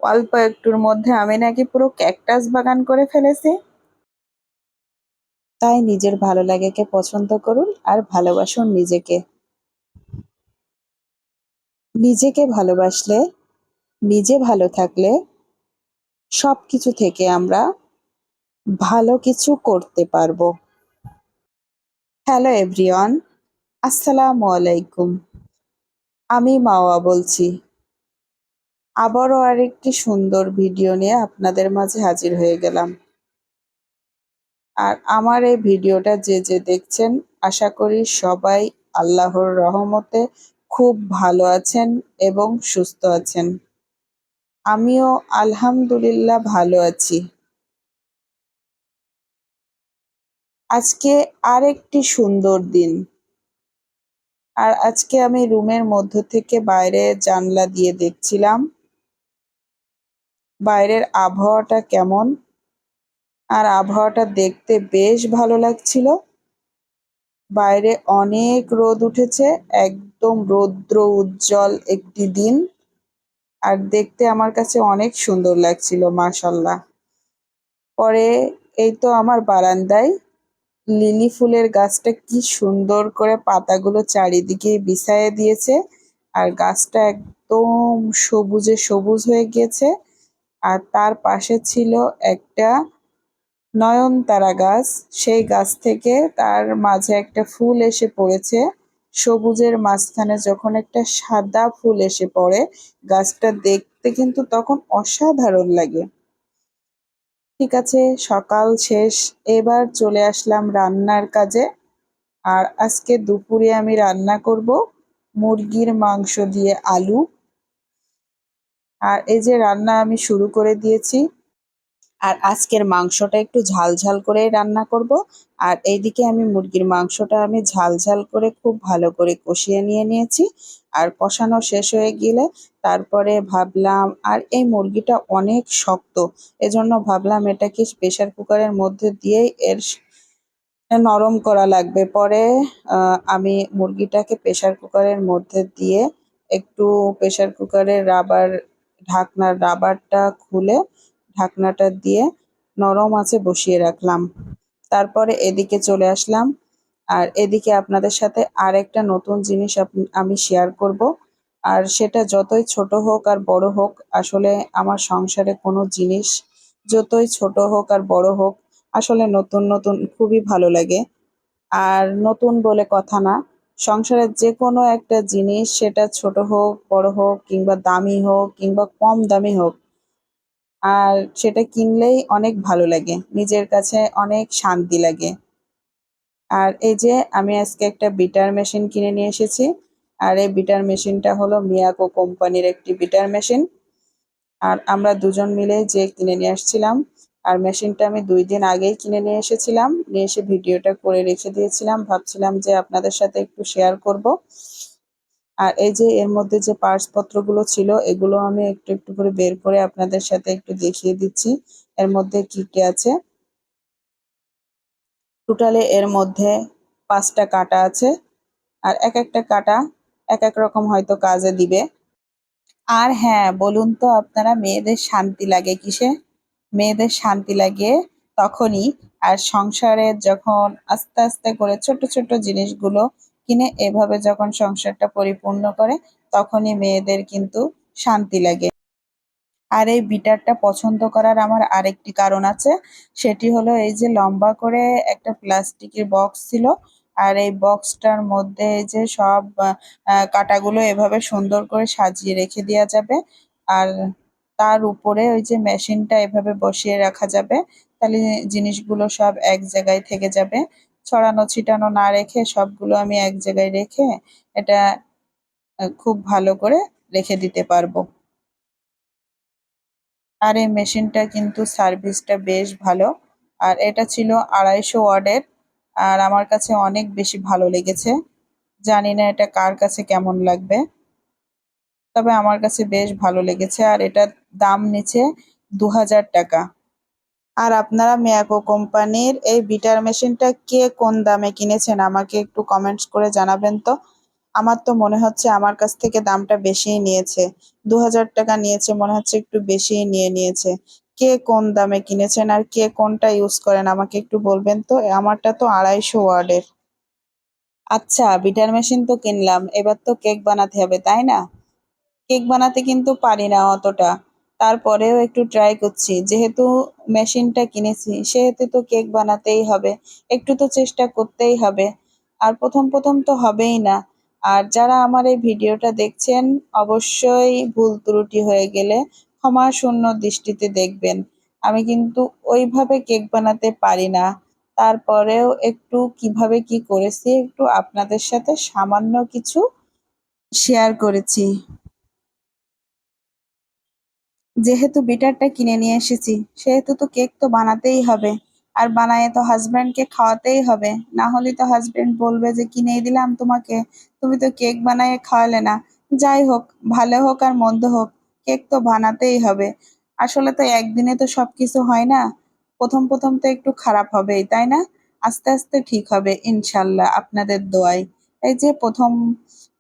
অল্প একটুর মধ্যে আমি নাকি পুরো ক্যাকটাস বাগান করে ফেলেছি। তাই নিজের ভালো লাগাকে পছন্দ করুন আর ভালোবাসুন নিজেকে। নিজেকে ভালোবাসলে, নিজে ভালো থাকলে সবকিছু থেকে আমরা ভালো কিছু করতে পারবো। হ্যালো এভরিওয়ান, আসসালামু আলাইকুম। আমি মাওয়া বলছি। আবারও আরেকটি সুন্দর ভিডিও নিয়ে আপনাদের মাঝে হাজির হয়ে গেলাম। আর আমার এই ভিডিওটা যে যে দেখছেন, আশা করি সবাই আল্লাহর রহমতে খুব ভালো আছেন এবং সুস্থ আছেন। আমিও আলহামদুলিল্লাহ ভালো আছি। আজকে আরেকটি সুন্দর দিন। আর আজকে আমি রুমের মধ্য থেকে বাইরে জানলা দিয়ে দেখছিলাম বাইরের আবহাওয়াটা কেমন। আর আবহাওয়াটা দেখতে বেশ ভালো লাগছিল। বাইরে অনেক রোদ উঠেছে, একদম রৌদ্র উজ্জ্বল একটি দিন। আর দেখতে আমার কাছে অনেক সুন্দর লাগছিল, মাশাল্লাহ। পরে এই তো আমার বারান্দায় লিলি ফুলের গাছটা কি সুন্দর করে পাতাগুলো চারিদিকে বিছাইয়ে দিয়েছে। আর গাছটা একদম সবুজে সবুজ হয়ে গিয়েছে। আর তার পাশে ছিল একটা নয়নতারা গাছ। সেই গাছ থেকে তার মাঝে একটা ফুল এসে পড়েছে। সবুজের মাঝখানে যখন একটা সাদা ফুল এসে পড়ে, গাছটা দেখতে কিন্তু তখন অসাধারণ লাগে। ঠিক আছে, সকাল শেষ, এবার চলে আসলাম রান্নার কাজে। আর আজকে দুপুরে আমি রান্না করব মুরগির মাংস দিয়ে আলু। আর এই যে রান্না আমি শুরু করে দিয়েছি। আর আজকের মাংসটা একটু ঝাল ঝাল করেই রান্না করব। আর এইদিকে আমি মুরগির মাংসটা আমি ঝাল ঝাল করে খুব ভালো করে কষিয়ে নিয়েছি। আর কষানো শেষ হয়ে গেলে তারপরে ভাবলাম, আর এই মুরগিটা অনেক শক্ত, এজন্য ভাবলাম এটাকে প্রেসার কুকারের মধ্যে দিয়েই নরম করা লাগবে। পরে আমি মুরগিটাকে প্রেসার কুকারের মধ্যে দিয়ে একটু প্রেসার কুকারের ঢাকনার রাবারটা খুলে ঢাকনাটা দিয়ে নরম আঁচে বসিয়ে রাখলাম। তারপরে এদিকে চলে আসলাম। আর এদিকে আপনাদের সাথে আরেকটা নতুন জিনিস আমি শেয়ার করব। আর সেটা যতই ছোট হোক আর বড় হোক, আসলে আমার সংসারে কোনো জিনিস যতই ছোট হোক আর বড় হোক, আসলে নতুন নতুন খুবই ভালো লাগে। আর নতুন বলে কথা না, সংসারের যে কোনো একটা জিনিস, সেটা ছোট হোক বড় হোক কিংবা দামি হোক কিংবা কম দামি হোক, আর সেটা কিনলেই অনেক ভালো লাগে, নিজের কাছে অনেক শান্তি লাগে। আর এই যে আমি আজকে একটা বিটার মেশিন কিনে নিয়ে এসেছি। আর এই বিটার মেশিনটা হলো মিয়াকো কোম্পানির একটি বিটার মেশিন। আর আমরা দুজন মিলে যে কিনে নিয়ে আসছিলাম। আর মেশিনটা আমি 2 দিন আগেই কিনে নিয়ে এসেছিলাম, নিয়ে এসে ভিডিওটা করে রেখে দিয়েছিলাম, ভাবছিলাম যে আপনাদের সাথে একটু শেয়ার করব। আর এই যে এর মধ্যে যে পার্টস পত্রগুলো ছিল, এগুলো আমি একটু একটু করে বের করে আপনাদের সাথে একটু দেখিয়ে দিচ্ছি এর মধ্যে কি কি আছে। টোটালে এর মধ্যে 5টা কাঁটা আছে। আর এক একটা কাঁটা এক এক রকম হয়তো কাজে দিবে। আর হ্যাঁ, বলুন তো আপনারা, মেয়েদের শান্তি লাগে কিসে? মেয়েদের শান্তি লাগে তখনই, আর সংসারে যখন আস্তে আস্তে করে ছোট ছোট জিনিসগুলো কিনে এভাবে যখন সংসারটা পরিপূর্ণ করে, তখনই মেয়েদের কিন্তু শান্তি লাগে। আর এই বিটারটা পছন্দ করার আমার আরেকটি কারণ আছে। সেটি হলো এই যে লম্বা করে একটা প্লাস্টিকের বক্স ছিল। আর এই বক্সটার মধ্যে এই যে সব কাঁটাগুলো এভাবে সুন্দর করে সাজিয়ে রেখে দেওয়া যাবে। আর তার উপরে ওই যে মেশিনটা এভাবে বসিয়ে রাখা যাবে। তাহলে জিনিসগুলো সব এক জায়গায় থেকে যাবে। ছড়ানো ছিটানো না রেখে সবগুলো আমি এক জায়গায় রেখে এটা খুব ভালো করে রেখে দিতে পারবো। আর এই মেশিনটা কিন্তু সার্ভিসটা বেশ ভালো। আর এটা ছিল 250 ওয়াটের। আর আমার কাছে অনেক বেশি ভালো লেগেছে। জানি না এটা কার কাছে কেমন লাগবে, তবে আমার কাছে বেশ ভালো লেগেছে। আর এটার দাম নিচে 2000 টাকা। আর আপনারা মিয়াকো কোম্পানির এই বিটার মেশিনটা কে কোন দামে কিনেছেন আমাকে একটু কমেন্টস করে জানাবেন তো। আমার তো মনে হচ্ছে আমার কাছ থেকে দামটা বেশিই নিয়েছে। ২,০০০ টাকা নিয়েছে, মনে হচ্ছে একটু বেশিই নিয়েছে। কে কোন দামে কিনেছেন আর কে কোনটা ইউজ করেন আমাকে একটু বলবেন তো? আমারটা তো ২৫০ ওয়ার্ডের। আচ্ছা, বিটার মেশিন তো কিনলাম, এবার তো কেক বানাতে হবে, তাই না? কেক বানাতে কিন্তু পারি না অতটা। তারপরেও একটু ট্রাই করছি। যেহেতু মেশিনটা কিনেছি সেহেতু তো কেক বানাতেই হবে। একটু তো চেষ্টা করতেই হবে। আর প্রথম তো হবেই না। আর যারা আমার এই ভিডিওটা দেখছেন অবশ্যই ভুল ত্রুটি হয়ে গেলে ক্ষমাশূন্য দৃষ্টিতে দেখবেন। আমি কিন্তু ওইভাবে কেক বানাতে পারি না। তারপরেও একটু কিভাবে কি করেছি একটু আপনাদের সাথে সামান্য কিছু শেয়ার করেছি। যেহেতু বিটারটা কিনে নিয়ে এসেছি সেহেতু তো কেক তো বানাতেই হবে। আর বানায়ে তো হাজব্যান্ডকে খাওয়াতেই হবে। না হলে তো হাজব্যান্ড বলবে যে কিনেই দিলাম তোমাকে, তুমি তো কেক বানায়ে খাওয়ালে না। যাই হোক, ভালো হোক আর মন্দ হোক, কেক তো বানাতেই হবে। আসলে তো একদিনে তো সবকিছু হয় না। প্রথম তো একটু খারাপ হবেই, তাই না? আস্তে আস্তে ঠিক হবে ইনশাল্লাহ আপনাদের দোয়ায়। এই যে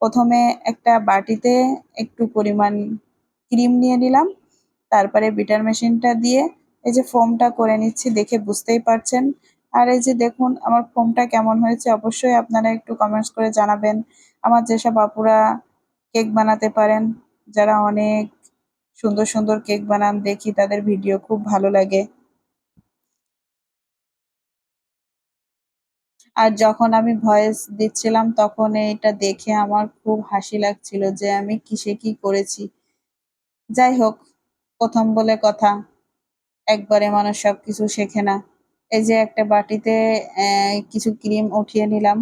প্রথমে একটা বাটিতে একটু পরিমাণ ক্রিম নিয়ে নিলাম। তারপরে বিটার মেশিনটা দিয়ে এই যে ফোমটা করে নিচ্ছি, দেখে বুঝতেই পারছেন। আর এই যে দেখুন আমার ফোমটা কেমন হয়েছে, অবশ্যই আপনারা একটু কমেন্টস করে জানাবেন। আমার যেসব আপুরা কেক বানাতে পারেন, যারা অনেক সুন্দর কেক বানান, দেখি তাদের ভিডিও খুব ভালো লাগে। আর যখন আমি ভয়েস দিচ্ছিলাম তখন এটা দেখে আমার খুব হাসি লাগছিল যে আমি কিসে কি করেছি। যাই হোক, প্রথম বলে কথা, একবারে মানুষ সবকিছু শেখে না। এই যে একটা বাটিতে কিছু ক্রিম উঠিয়ে নিলাম,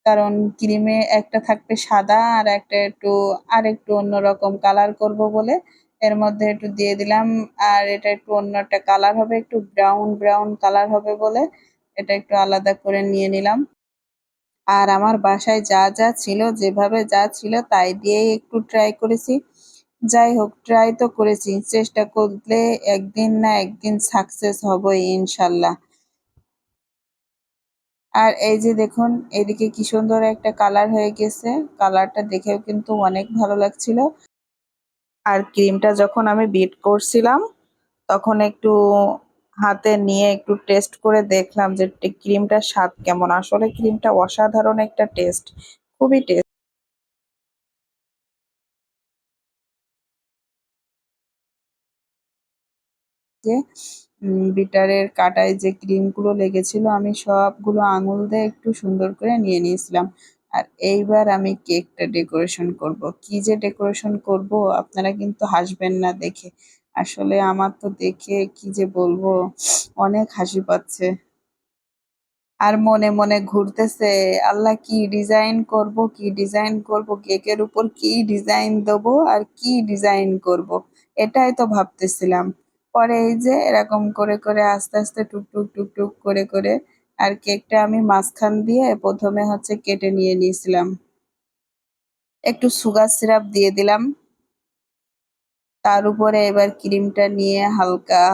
কারণ ক্রিমে একটা থাকবে সাদা আর একটা একটু অন্যরকম কালার করব বলে এর মধ্যে একটু দিয়ে দিলাম। আর এটা একটু অন্য একটা কালার হবে, একটু ব্রাউন কালার হবে বলে এটা একটু আলাদা করে নিয়ে নিলাম। আর আমার বাসায় যা ছিল, যেভাবে যা ছিল তাই দিয়েই একটু ট্রাই করেছি। যাই হোক, ট্রাই তো করেছি, চেষ্টা করলে একদিন না একদিন সাকসেস হবই ইনশাল্লাহ। আর এই যে দেখুন এদিকে কি সুন্দর একটা কালার হয়ে গেছে। কালারটা দেখেও কিন্তু অনেক ভালো লাগছিল। আর ক্রিমটা যখন আমি বিট করছিলাম তখন একটু হাতে নিয়ে একটু টেস্ট করে দেখলাম যে ক্রিমটার স্বাদ কেমন। আসলে ক্রিমটা অসাধারণ একটা টেস্ট, খুবই টেস্ট। যে বিটারের কাটায় যে ক্রিমগুলো লেগেছিল আমি সবগুলো আঙুল দিয়ে একটু সুন্দর করে নিয়ে নিয়েছিলাম। আর এইবার আমি কেকটা ডেকোরেশন করব। কি যে ডেকোরেশন করব আপনারা কিন্তু হাসবেন না দেখে। আসলে আমার তো দেখে কি যে বলবো, অনেক হাসি পাচ্ছে। আর মনে মনে ঘুরতেছে, আল্লাহ কি ডিজাইন করব, কেকের উপর কি ডিজাইন দেবো আর কি ডিজাইন করব, এটাই তো ভাবতেছিলাম। পরে এই যে এরকম করে আস্তে টুকটুক করে আর কেকটা আমি মাঝখান দিয়ে প্রথমে হচ্ছে কেটে নিয়ে নিয়েছিলাম। একটু সুগার সিরাপ দিয়ে দিলাম। তার উপরে এবার ক্রিমটা নিয়ে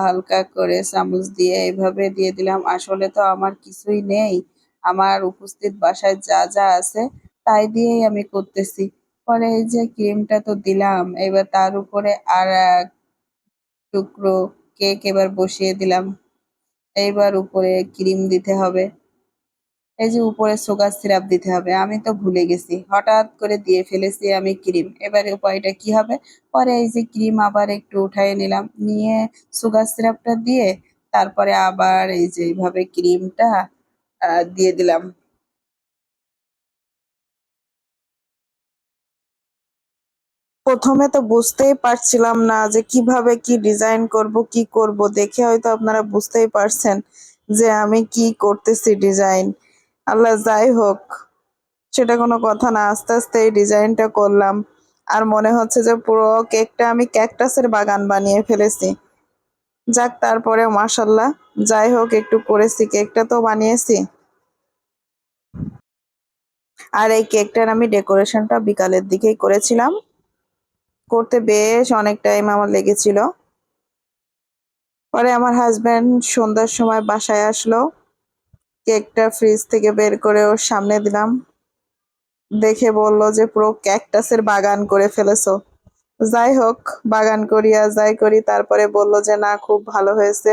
হালকা করে চামচ দিয়ে এভাবে দিয়ে দিলাম। আসলে তো আমার কিছুই নেই। আমার উপস্থিত বাসায় যা আছে তাই দিয়েই আমি করতেছি। পরে এই যে ক্রিমটা তো দিলাম, এবার তার উপরে আর এক টুকরো কেক এবার বসিয়ে দিলাম। এইবার উপরে ক্রিম দিতে হবে। এই যে উপরে সুগার সিরাপ দিতে হবে, আমি তো ভুলে গেছি, হঠাৎ করে দিয়ে ফেলেছি আমি ক্রিম। এবারে উপায়টা কি হবে? পরে এই যে ক্রিম আবার একটু উঠাই নিলাম, নিয়ে সুগার সিরাপটা দিয়ে তারপরে আবার এই যে এইভাবে ক্রিমটা দিয়ে দিলাম। প্রথমে তো বুঝতেই পারছিলাম না যে কিভাবে কি ডিজাইন করব, কি করব। দেখে হয়তো আপনারা বুঝতেই পারছেন যে আমি কি করতেছি ডিজাইন। আল্লাহ, যাই হোক, সেটা কোনো কথা না। আস্তে আস্তে এই ডিজাইনটা করলাম। আর মনে হচ্ছে যে পুরো কেকটা আমি ক্যাকটাসের বাগান বানিয়ে ফেলেছি। যাক, তারপরেও মাশাল্লাহ, যাই হোক একটু করেছি, কেকটা তো বানিয়েছি। আর এই কেকটার আমি ডেকোরেশনটা বিকালের দিকেই করেছিলাম। করতে বেশ অনেক টাইম আমার লেগেছিল। পরে আমার হাজবেন্ড সন্ধ্যার সময় বাসায় আসলো। কেকটা ফ্রিজ থেকে বের করে ওর সামনে দিলাম। দেখে বলল যে পুরো ক্যাকটাসের বাগান করে ফেলেছো। যাই হোক, বাগান করি আর যাই করি, তারপরে বলল যে না, খুব ভালো হয়েছে,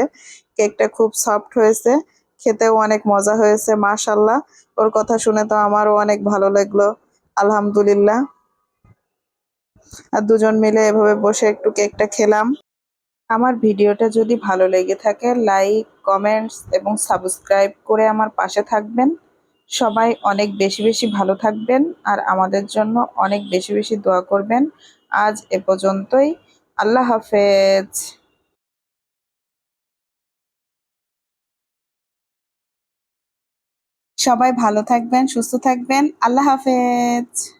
কেকটা খুব সফট হয়েছে, খেতেও অনেক মজা হয়েছে, মাশাল্লাহ। ওর কথা শুনে তো আমারও অনেক ভালো লাগলো, আলহামদুলিল্লাহ। আর দুজন মিলে এভাবে বসে একটু কেকটা খেলাম। আমার ভিডিওটা যদি ভালো লেগে থাকে, লাইক, কমেন্টস এবং সাবস্ক্রাইব করে আমার পাশে থাকবেন। সবাই অনেক বেশি বেশি ভালো থাকবেন আর আমাদের জন্য অনেক বেশি বেশি দোয়া করবেন। আজ এ পর্যন্তই। আল্লাহ হাফেজ। সবাই ভালো থাকবেন, সুস্থ থাকবেন। আল্লাহ হাফেজ।